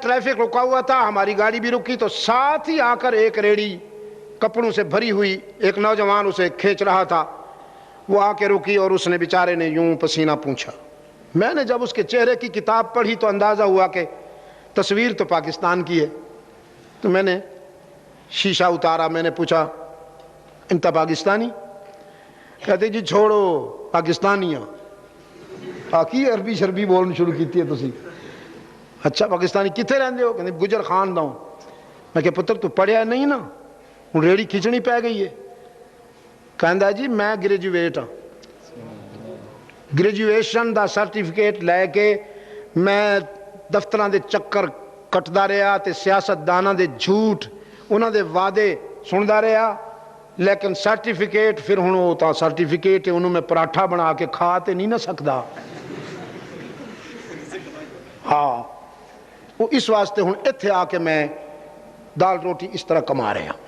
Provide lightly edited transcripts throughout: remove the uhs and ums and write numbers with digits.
Traffic رکا ہوا تھا، ہماری گاڑی بھی رکی، تو ساتھ ہی آ کر ایک ریڑی کپڑوں سے بھری ہوئی، ایک نوجوان اسے کھینچ رہا تھا، وہ آ کے رکی اور اس نے بیچارے نے یوں پسینہ پونچھا۔ میں نے جب اس کے چہرے کی کتاب پڑھی تو اندازہ ہوا کہ تصویر تو پاکستان کی ہے، تو میں نے شیشہ اتارا، میں نے پوچھا انت پاکستانی؟ کہتے جی چھوڑو پاکستانی ہاں، آکی عربی شربی بولنا شروع کیتی ہے تسی۔ اچھا پاکستانی کتنے رہندے ہو؟ کہتے گجر خان دا ہوں۔ میں کہ پتر تو پڑھیا نہیں نا، ہوں ریڑی کھچنی پہ گئی ہے۔ کہندا جی میں گریجویٹ ہاں، گریجویشن دا سرٹیفکیٹ لے کے میں دفتراں دے چکر کٹدا رہا تے سیاست داناں دے جھوٹ انہاں دے وعدے سندا رہا، لیکن سرٹیفکیٹ پھر ہن وہ تا سرٹیفکیٹ ہے، انہوں میں پراٹھا بنا کے کھا تے نہیں نہ سکدا۔ ہاں وہ اس واسطے ہن ایتھے آ کے میں دال روٹی اس طرح کما رہا ہوں۔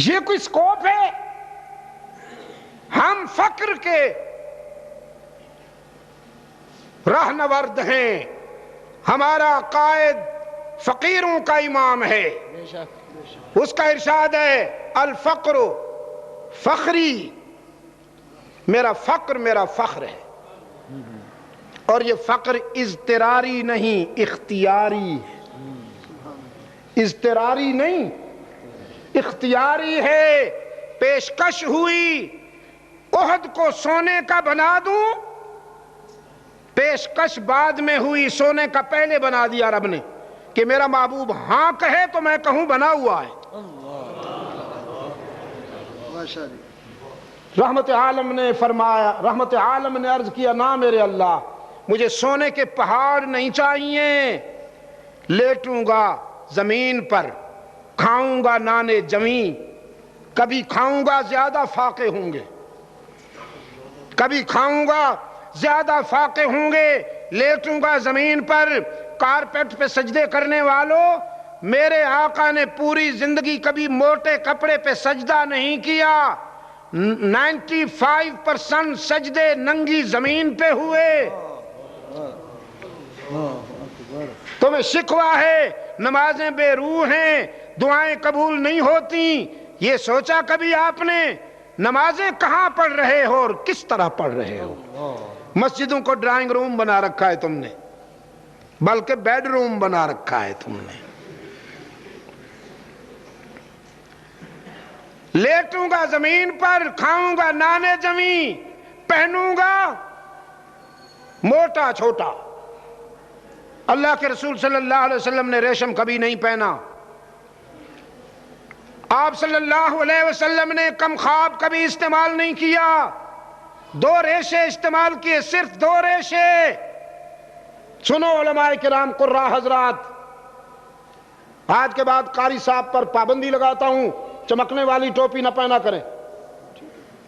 یہ کوئی سکوپ ہے؟ ہم فقر کے رہنورد ہیں، ہمارا قائد فقیروں کا امام ہے، اس کا ارشاد ہے الفقر فخری، میرا فقر میرا فخر ہے، اور یہ فقر اضطراری نہیں اختیاری، اضطراری نہیں اختیاری ہے۔ پیشکش ہوئی احد کو سونے کا بنا دوں، پیشکش بعد میں ہوئی، سونے کا پہلے بنا دیا رب نے، کہ میرا محبوب ہاں کہے تو میں کہوں بنا ہوا ہے۔ رحمت عالم نے فرمایا، رحمت عالم نے عرض کیا نا میرے اللہ مجھے سونے کے پہاڑ نہیں چاہیے، لیٹوں گا زمین پر، کھاؤں گا نانے جویں، کبھی کھاؤں گا زیادہ فاقے ہوں گے، کبھی کھاؤں گا زیادہ فاقے ہوں گے، لیٹوں گا زمین پر، کارپیٹ پہ سجدے کرنے والوں میرے آقا نے پوری زندگی کبھی موٹے کپڑے پہ سجدہ نہیں کیا، 95% سجدے ننگی زمین پہ ہوئے۔ تمہیں شکوہ ہے نمازیں بے روح ہیں، دعائیں قبول نہیں ہوتی، یہ سوچا کبھی آپ نے نمازیں کہاں پڑھ رہے ہو اور کس طرح پڑھ رہے ہو؟ مسجدوں کو ڈرائنگ روم بنا رکھا ہے تم نے، بلکہ بیڈ روم بنا رکھا ہے تم نے۔ لیٹوں گا زمین پر، کھاؤں گا نانے جویں، پہنوں گا موٹا چھوٹا۔ اللہ کے رسول صلی اللہ علیہ وسلم نے ریشم کبھی نہیں پہنا، آپ صلی اللہ علیہ وسلم نے کم خواب کبھی استعمال نہیں کیا، 2 ریشے استعمال کیے، صرف 2 ریشے۔ سنو علماء کرام قراء حضرات، آج کے بعد قاری صاحب پر پابندی لگاتا ہوں چمکنے والی ٹوپی نہ پہنا کریں،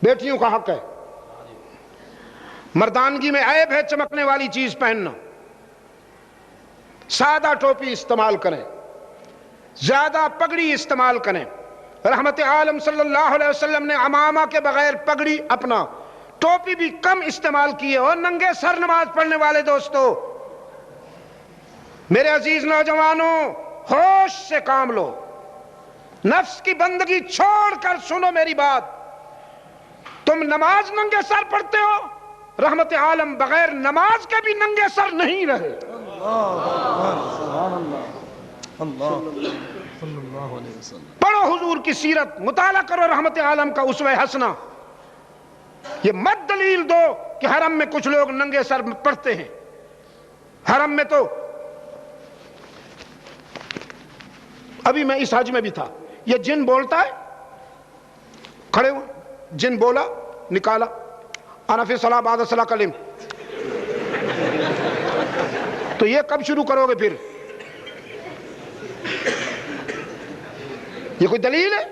بیٹیوں کا حق ہے، مردانگی میں عیب ہے چمکنے والی چیز پہننا، سادہ ٹوپی استعمال کریں، زیادہ پگڑی استعمال کریں۔ رحمت عالم صلی اللہ علیہ وسلم نے عمامہ کے بغیر پگڑی اپنا ٹوپی بھی کم استعمال کیے۔ اور ننگے سر نماز پڑھنے والے دوستو، میرے عزیز نوجوانوں، ہوش سے کام لو، نفس کی بندگی چھوڑ کر سنو میری بات۔ تم نماز ننگے سر پڑھتے ہو، رحمت عالم بغیر نماز کے بھی ننگے سر نہیں رہے۔ پڑھو حضور کی سیرت، مطالعہ کرو رحمت عالم کا اسوہ حسنہ۔ یہ مت دلیل دو کہ حرم میں کچھ لوگ ننگے سر پڑھتے ہیں، حرم میں تو ابھی میں اس حج میں بھی تھا، یہ جن بولتا ہے، کھڑے ہوئے جن بولا، نکالا انا فی صلاح بعد صلاح کلم، تو یہ کب شروع کرو گے پھر؟ یہ کوئی دلیل ہے؟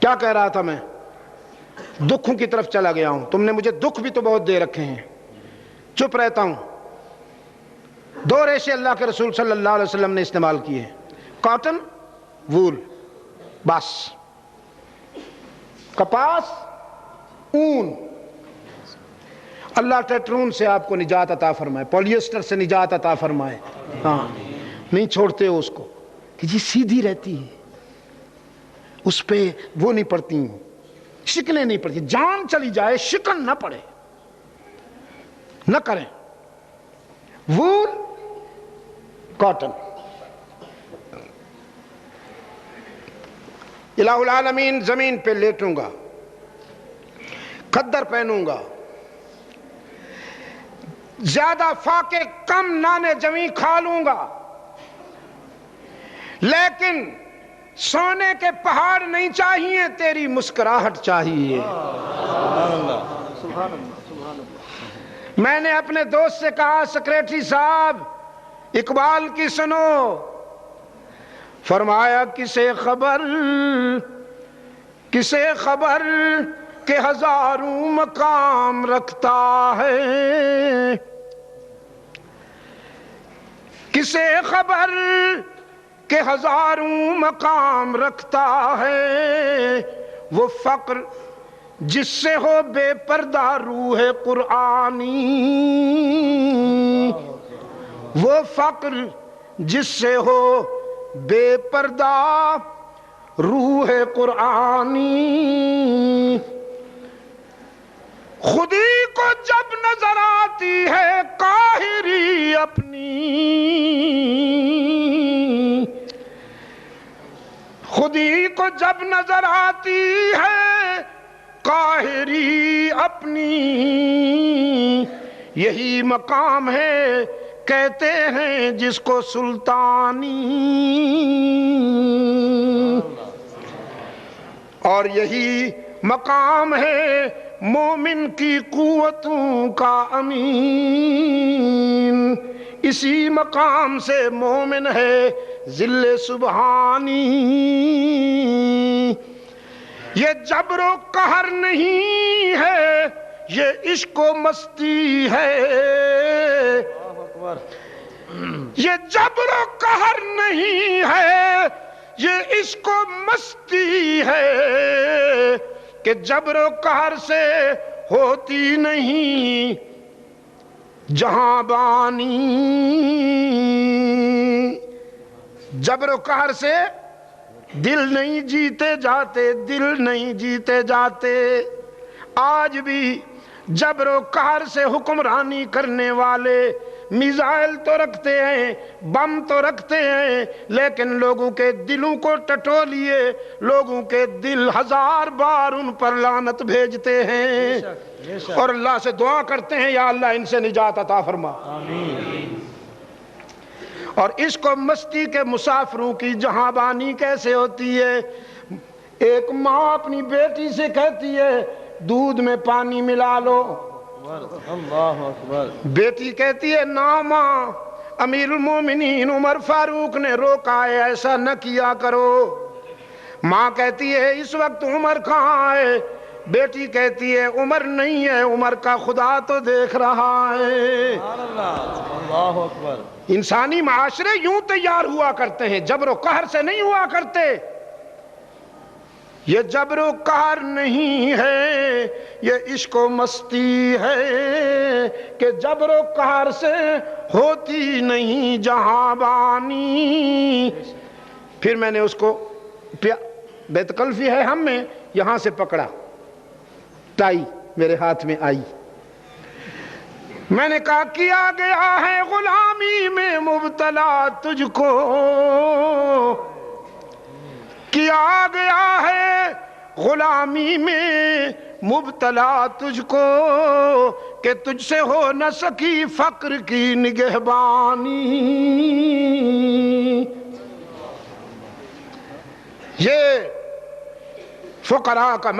کیا کہہ رہا تھا میں؟ دکھوں کی طرف چلا گیا ہوں، تم نے مجھے دکھ بھی تو بہت دے رکھے ہیں، چپ رہتا ہوں۔ 2 ریشے اللہ کے رسول صلی اللہ علیہ وسلم نے استعمال کیے ہیں، کاٹن، وول، بس کپاس، اون. اللہ ٹیٹرون سے آپ کو نجات عطا فرمائے، پولیسٹر سے نجات عطا فرمائے. ہاں نہیں چھوڑتے ہو اس کو کہ جی سیدھی رہتی ہے، اس پہ وہ نہیں پڑتی ہوں، شکنیں نہیں پڑتی. جان چلی جائے شکن نہ پڑے، نہ کریں. وول، کاٹن. الہ العالمین زمین پہ لیٹوں گا، کھدر پہنوں گا، زیادہ فاقے کم نانے جویں کھا لوں گا، لیکن سونے کے پہاڑ نہیں چاہیے، تیری مسکراہٹ چاہیے. میں نے اپنے دوست سے کہا سیکریٹری صاحب اقبال کی سنو. فرمایا کسے خبر کہ ہزاروں مقام رکھتا ہے، کسے خبر کہ ہزاروں مقام رکھتا ہے. وہ فقر جس سے ہو بے پردہ روح قرآنی، وہ فقر جس سے ہو بے پردہ روح قرآنی. خودی کو جب نظر آتی ہے قاہری اپنی، خودی کو جب نظر آتی ہے قاہری اپنی، یہی مقام ہے کہتے ہیں جس کو سلطانی. اور یہی مقام ہے مومن کی قوتوں کا امین. اسی مقام سے مومن ہے ذل سبحانی. یہ جبر و قہر نہیں ہے، یہ عشق و مستی ہے. یہ جبر و قہر نہیں ہے، یہ عشق و مستی ہے کہ جبر و قہر سے ہوتی نہیں جہاں بانی. جبر و قہر سے دل نہیں جیتے جاتے، دل نہیں جیتے جاتے. آج بھی جبر و قہر سے حکمرانی کرنے والے میزائل تو رکھتے ہیں، بم تو رکھتے ہیں، لیکن لوگوں کے دلوں کو ٹٹولیے، لوگوں کے دل ہزار بار ان پر لعنت بھیجتے ہیں. اور اللہ سے دعا کرتے ہیں یا اللہ ان سے نجات عطا فرما. اور عشق و مستی کے مسافروں کی جہاں بانی کیسے ہوتی ہے؟ ایک ماں اپنی بیٹی سے کہتی ہے دودھ میں پانی ملا لو. بیٹی کہتی ہے نا ماں، امیر المومنین عمر فاروق نے روکا ہے ایسا نہ کیا کرو. ماں کہتی ہے اس وقت عمر کہاں ہے؟ بیٹی کہتی ہے عمر نہیں ہے، عمر کا خدا تو دیکھ رہا ہے. اللہ اکبر. انسانی معاشرے یوں تیار ہوا کرتے ہیں، جبر و قہر سے نہیں ہوا کرتے. یہ جبر و قہر نہیں ہے، یہ عشق و مستی ہے کہ جبر و قہر سے ہوتی نہیں جہاں بانی. پھر میں نے اس کو بیت قلفی ہے ہم میں، یہاں سے پکڑا، ٹائی میرے ہاتھ میں آئی. میں نے کہا کیا گیا ہے غلامی میں مبتلا تجھ کو، کیا گیا ہے غلامی میں مبتلا تجھ کو کہ تجھ سے ہو نہ سکی فقر کی نگہبانی. یہ فقراء کا